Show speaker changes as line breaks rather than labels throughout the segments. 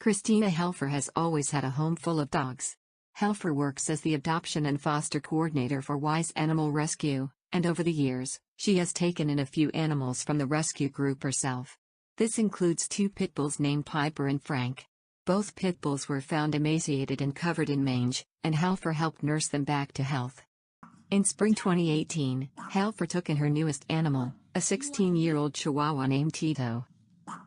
Kristina Helfer has always had a home full of dogs. Helfer works as the adoption and foster coordinator for Wise Animal Rescue, and over the years, she has taken in a few animals from the rescue group herself. This includes two pit bulls named Piper and Frank. Both pit bulls were found emaciated and covered in mange, and Helfer helped nurse them back to health. In spring 2018, Helfer took in her newest animal, a 16-year-old Chihuahua named Tito.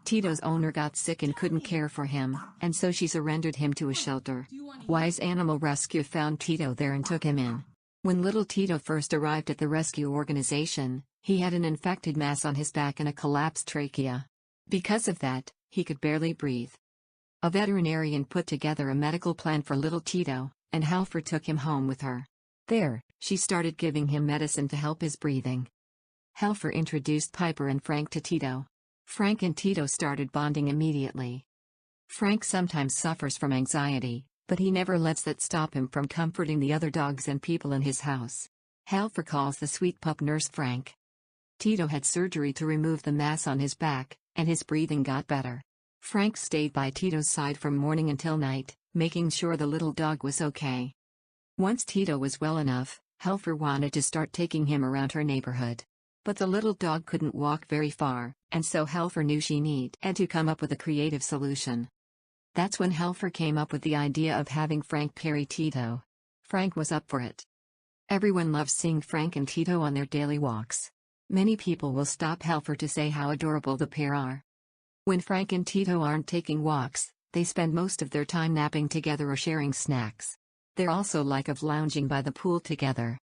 Tito's owner got sick and couldn't care for him, and so she surrendered him to a shelter. Wise Animal Rescue found Tito there and took him in. When little Tito first arrived at the rescue organization, he had an infected mass on his back and a collapsed trachea. Because of that, he could barely breathe. A veterinarian put together a medical plan for little Tito, and Helfer took him home with her. There, she started giving him medicine to help his breathing. Helfer introduced Piper and Frank to Tito. Frank and Tito started bonding immediately. Frank sometimes suffers from anxiety, but he never lets that stop him from comforting the other dogs and people in his house. Helfer calls the sweet pup nurse Frank. Tito had surgery to remove the mass on his back, and his breathing got better. Frank stayed by Tito's side from morning until night, making sure the little dog was okay. Once Tito was well enough, Helfer wanted to start taking him around her neighborhood. But the little dog couldn't walk very far, and so Helfer knew she needed to come up with a creative solution. That's when Helfer came up with the idea of having Frank carry Tito. Frank was up for it. Everyone loves seeing Frank and Tito on their daily walks. Many people will stop Helfer to say how adorable the pair are. When Frank and Tito aren't taking walks, they spend most of their time napping together or sharing snacks. They're also like of lounging by the pool together.